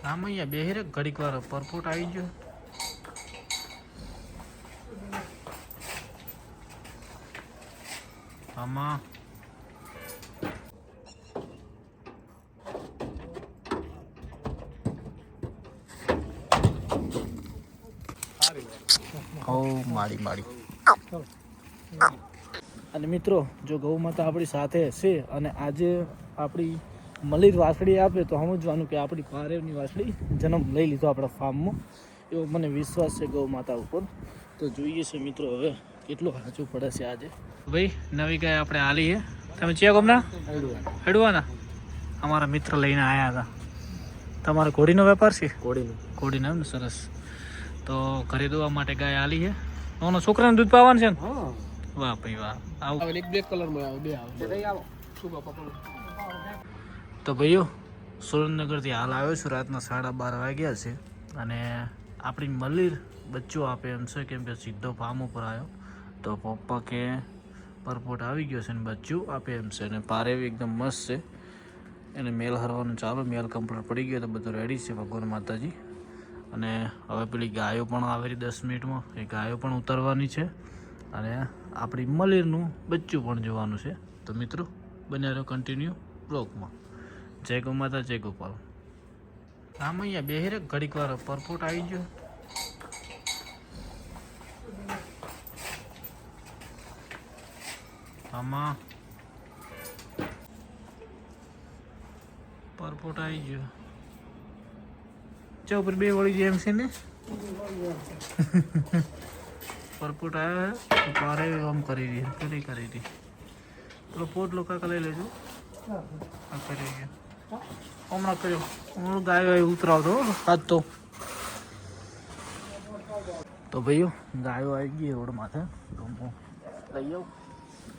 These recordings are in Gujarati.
આમ અહીંયા બેહી રે ઘડીક વાર પરપોટ આવી ગયો. આમાં માડી માડી. અને મિત્રો, જો ગૌ માતા આપણી સાથે છે અને આજે આપણી મલીર વાસળી આપે તો સમજવાનું કે આપણી પારેવની વાસળી જન્મ લઈ લીધો આપણા ફાર્મમાં, એવો મને વિશ્વાસ છે ગૌ માતા ઉપર. તો જોઈએ છે મિત્રો હવે કેટલું સાચું પડે છે આજે. ભાઈ નવી ગાય આપણે હાલી છે. તમે ચિયા ગમના હેડવાના અમારા મિત્ર લઈને આવ્યા હતા. તમારો ઘોડીનો વેપાર છે? ઘોડીનો ને, સરસ. તો ખરીદવા માટે ગાય હાલી છે. ઓનો છોકરાનું દૂધ પાવાનું છે ને? વાહ ભાઈ વાહ. આવું એક બ્લેક કલરમાં આવે, બે આવે. તો ભાઈઓ, સુરેન્દ્રનગરથી હાલ આવ્યો છું. રાતના 12:30 વાગ્યા છે અને આપણી મલીર બચ્ચો આપે એમ છે, કેમ કે સીધો ફાર્મ ઉપર આવ્યો. તો પપ્પા કે પરપોટ આવી ગયો છે ને બચ્ચું આપે એમ છે. અને પારેવી એકદમ મસ્ત છે. એને મેલ હરવાનું ચાલુ, મેલ કમ્પ્લીટ પડી ગયો તો બધું રેડી છે, ભગવાન માતાજી. અને હવે પેલી ગાયો પણ આવેલી 10 મિનિટમાં, એ ગાયો પણ ઉતારવાની છે અને આપણી મલીરનું બચ્ચું પણ જોવાનું છે. તો મિત્રો બન્યા રહો કન્ટિન્યુ બ્લોગમાં. જય ગૌ માતા, જય ગોપાલ. આમ અહીંયા બેહી રે ઘડીક વાર પરપોટ આવી ગયો. આમાં પરપોટ આવી ગયો. ચા ઉપર બે વળી જેમ છે ને પરપોટ આવ્યા પારે આમ કરી રહી પેલી કરી રહી. પેલો પોટ લોકો લઈ લેજો. કરી ગયો હમણાં કર્યો. હું ગાયો ઉતરાવતો આજ તો ભાઈઓ ગાયો આવી ગઈ રોડ માથે, તો હું લઈ આવું.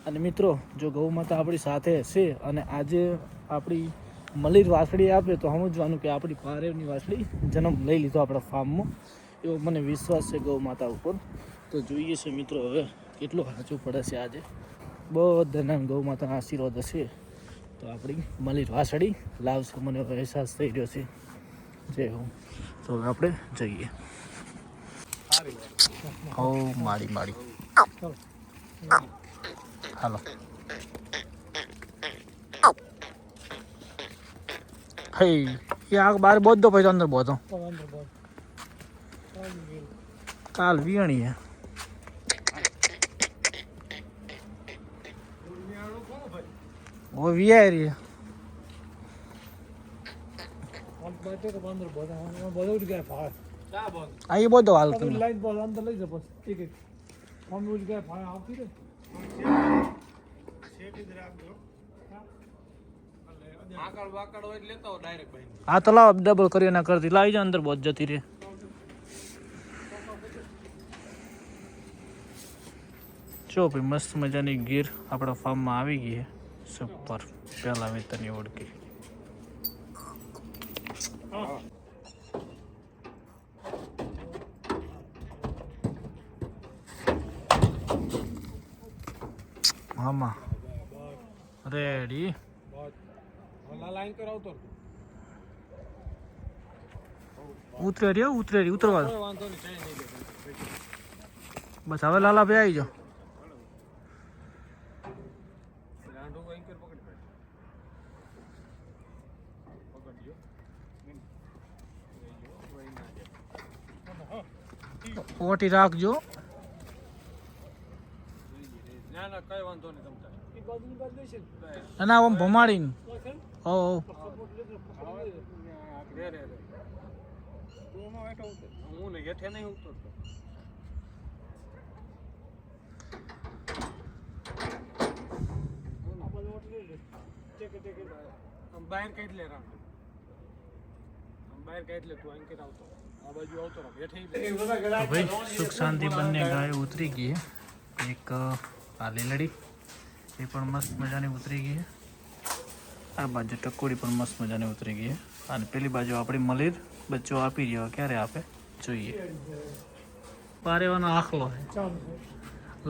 અને મિત્રો, જો ગૌ માતા આપણી સાથે છે અને આજે આપણી મલીર વાસળી આપે તો સમજવાનું કે આપણી પારેવની વાસળી જન્મ લઈ લીધો આપણા ફાર્મમાં, એવો મને વિશ્વાસ છે ગૌ માતા ઉપર. તો જોઈએ છે મિત્રો હવે કેટલું સાચું પડે છે આજે. બધાના ગૌ માતાના આશીર્વાદ હશે તો આપણી મલીર વાસળી લાવશે, મને અહેસાસ થઈ રહ્યો છે. જય હો. તો હવે આપણે જઈએ. માડી માડી હાલો. બાર બોધ દો પછી અંદર બોધો. કાલ વિયાણી હે. ઓ વિયાય રહી. અહીં બધો હાલ તમે અંદર લઈ જાવ. હા તો લાવ ડબલ કરી ના કરતી લાવી જાય અંદર બહુ જતી રે. જો ભાઈ મસ્ત મજાની ગીર આપણા ફાર્મમાં આવી ગઈ છે. સુપર પહેલા વેતરની ઓળખી. મામા રેડી. ઉતરેરી ઉતરવા બસ. હવે લાલા ભાઈ આવી જાઓ. ઓટી રાખજો. ના આમ ભમાડીને બહાર કાઢ લે. સુખ શાંતિ બંને ગાયો ઉતરી ગઈ. એક આ લીલડી એ પણ મસ્ત મજાની ઉતરી ગઈ. આ બાજુ ટકોડી પણ મસ્ત મજાની ઉતરી ગઈ. અને પેલી બાજુ આપણી મલીર બચ્ચો આપી રહ્યો. ક્યારે આપે જોઈએ. પારેવાનો આખલો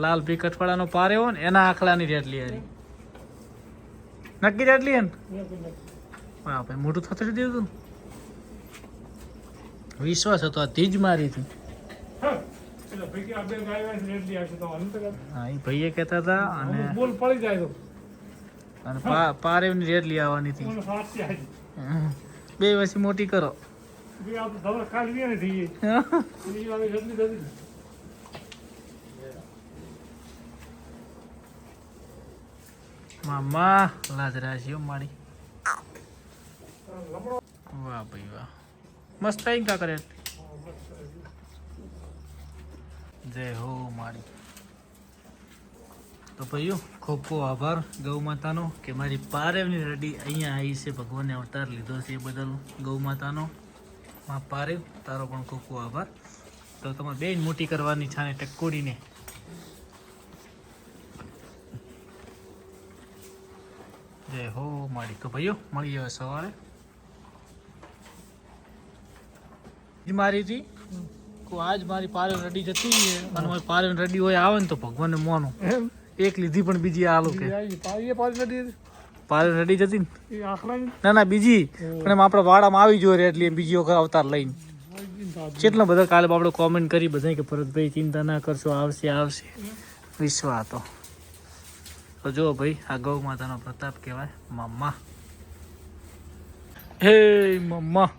લાલ ભી કઠવાડાનો પારેવો ને એના આખલાની રેટલી હારી નક્કી રેટલી હે ને. ભાઈ મોટું થતું દીધું. વિશ્વાસ હતો આ તીજ મારી હતી. હા હા એ ભાઈએ કહેતા હતા અને બોલ પડી જાય તો પારેવની રેડલી આવવાની હતી. મને સાચી આવી બે પછી મોટી કરો. બે આ તો ધવલ કાઢી ને થઈ ગઈ એ વાળી જલ્દી જલ્દી મામા લાજ રાશિઓ મારી. વાહ ભાઈ વાહ, મસ્ત આવી કા કરે. જય હો મારી. તો ભાઈઓ ખૂબ ખૂબ આભાર ગૌ માતાનો કે મારી પારેવની રડી અહીંયા આવી છે, ભગવાને અવતાર લીધો છે એ બદલ ગૌ માતાનો. માં પારેવ તારો પણ ખૂબ ખૂબ આભાર. તો તમારે બેન મોટી કરવાની છાને ટકોડીને. જય હો મારી. તો ભાઈઓ મળી હવે સવારે. મારી હતી આજ મારી પારેવ રડી જતી છે અને મારી પારેવ રડી હોય આવે ને તો ભગવાનને મોનું એક લીધી પણ બીજી આલો કે પારેવ રડી જતી ને ના ના બીજી પણ એમ આપણા વાડામાં આવી જોઈએ એટલે બીજી વખત અવતાર લઈને કેટલા બધા કાલે આપણે કોમેન્ટ કરી બધા કે ભરતભાઈ ચિંતા ના કરશો આવશે આવશે વિશ્વાસ હતો. તો જો ભાઈ આ ગૌ માતાનો પ્રતાપ કહેવાય. મમ્મા હે મમ્મા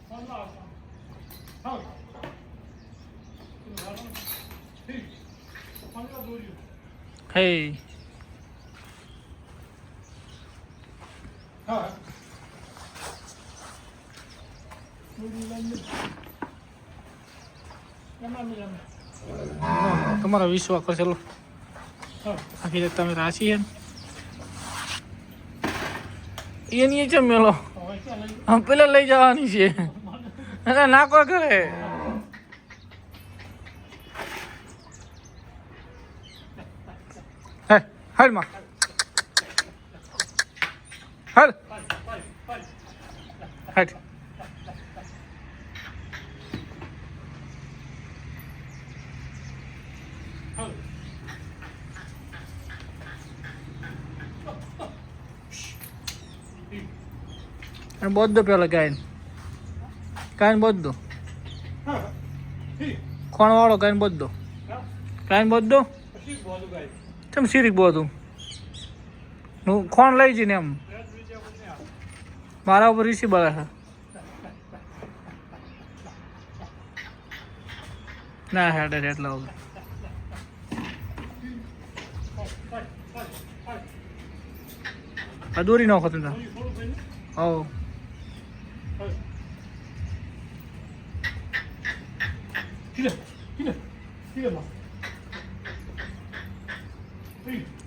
હે તમારો વિશ્વાસ કરો. ચલો આખી તમે રાશિ છે એની છે મેલો પેલા લઈ જવાની છે નાખો કરે. હલ માં હલ હટ બોધ દો પેલા કાયન બોધ દો કોણ વાળો કાયન બોધ દો કાયન બોધ દો કેમ સીરીક બોધું હું કોણ લઈ જઈને એમ મારા ઉપર રીસી બળે છે ના હેડે એટલા વગર આ દોરી નાખો તમે. ઓ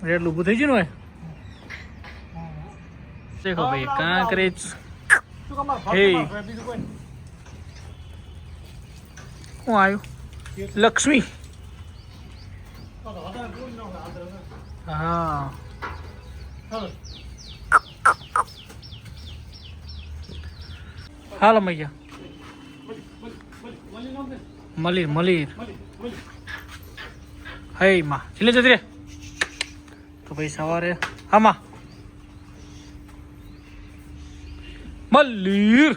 એટલું ઊભું થઈ ગયું ને દેખો ભાઈ કાંકરેજ. હે હું આવ્યું લક્ષ્મી. હા હાલો મૈયા મલીર મલીર હે માં છેલ્લે જતી રે. તો ભાઈ સવારે હામાં મલીર.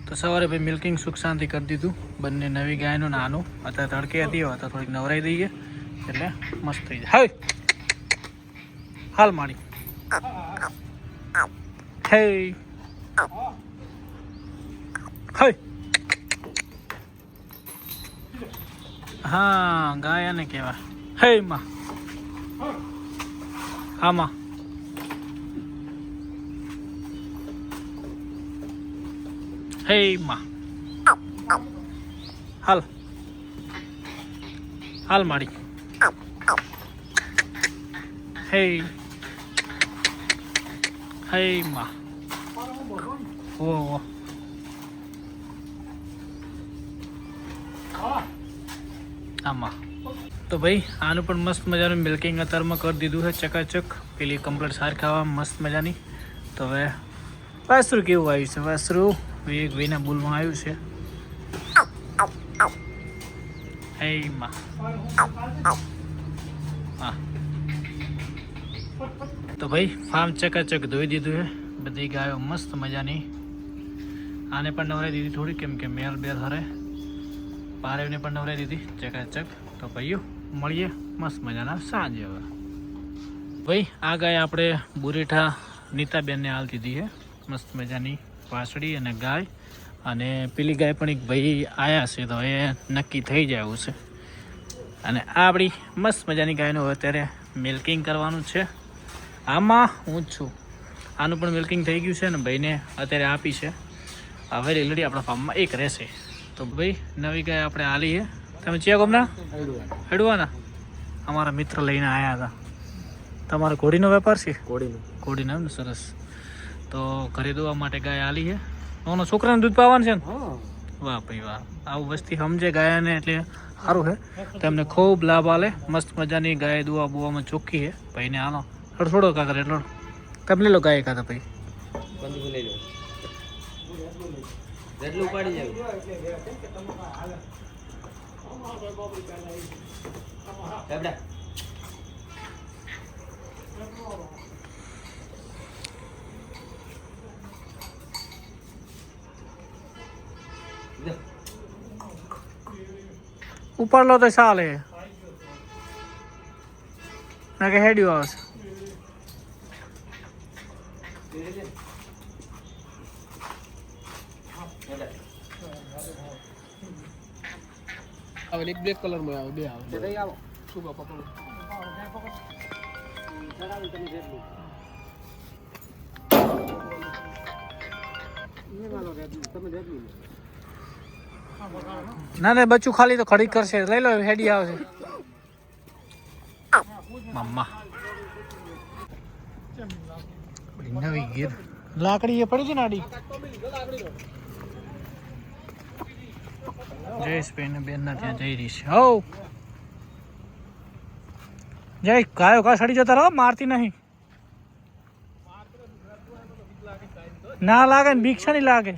તો સવારે ભાઈ મિલ્કિંગ સુખ શાંતિ કરી દીધું બંને નવી ગાયનું નાનું અત્યારે તડકે હતી અત્યારે થોડીક નવરાઈ દઈએ એટલે મસ્ત થઈ જાય. હાય હાલ મારી હે હાય હા ગાય ને કહેવાય. હે માં હા માં હે માં હાલ હાલ મારી હે હે માં ઓ આમાં. તો ભાઈ આનું પણ મસ્ત મજાનું મિલ્કિંગ અત્યારમાં કરી દીધું છે ચકાચક. પેલી કમ્પ્લીટ સાર ખાવા મસ્ત મજાની. તો હવે વાસરું કેવું આવ્યું છે વાસરું એક ભાઈના બુલમાં આવ્યું છે. હે માં હા. તો ભાઈ ફાર્મ ચકાચક ધોઈ દીધું છે બધી ગાયો મસ્ત મજાની. આને પણ નવરાઈ દીધી થોડી, કેમ કે મેલ બેલ હરે. પારેવને પણ નવરાઈ દીધી ચકાચક. તો ભાઈઓ મળીએ મસ્ત મજાના સાંજે. હવે ભાઈ આ ગાય આપણે બુરેઠા નીતાબેનને હાલ દીધી છે. મસ્ત મજાની વાસળી અને ગાય. અને પેલી ગાય પણ એક ભાઈ આવ્યા છે, તો એ નક્કી થઈ જાય એવું છે. અને આ આપણી મસ્ત મજાની ગાયનું હવે અત્યારે મિલ્કિંગ કરવાનું છે. આમાં હું જ છું. આનું પણ મિલ્કિંગ થઈ ગયું છે ને ભાઈને અત્યારે આપી છે. હવે રેલડી આપણા ફાર્મમાં એક રહેશે. તો ભાઈ નવી ગાય આપણે આલી છે. તમે ચિયા ગમના હેડવાના અમારા મિત્ર લઈને આવ્યા હતા. તમારો ઘોડીનો વેપાર છે? ઘોડીનો એમ ને, સરસ. તો ઘરે દોવા માટે ગાય આલી છે. ઓનો છોકરાને દૂધ પાવાનું છે ને? વાહ ભાઈ વાહ, આવું વસ્તી સમજે ગાયને એટલે સારું છે. તેમને ખૂબ લાભ આલે. મસ્ત મજાની ગાય દુઆ બુવામાં ચોખ્ખી છે. ભાઈને આલો થોડો કાકર એટલો તમે લઈ લો ગાય કાતા ભાઈ. ઉપર લો તો ચાલે ના કે હેડ્યું આવશે. આવે બ્લેક કલર માં આવે, બે આવે. તે આવો શું બાપા પકડો. ના ના બચ્ચું ખાલી તો ખડી કરશે. લઈ લો હેડી આવશે. મમ્મા નવી ગીર લાકડી એ પડી છે ને આડી. જયેશભાઈ ને બેન ના ત્યાં જઈ રહી છે. હો જય ગાયો ઘા સડી જતા રહો, મારતી નહીં. ના લાગે ને બીક છે નહીં લાગે.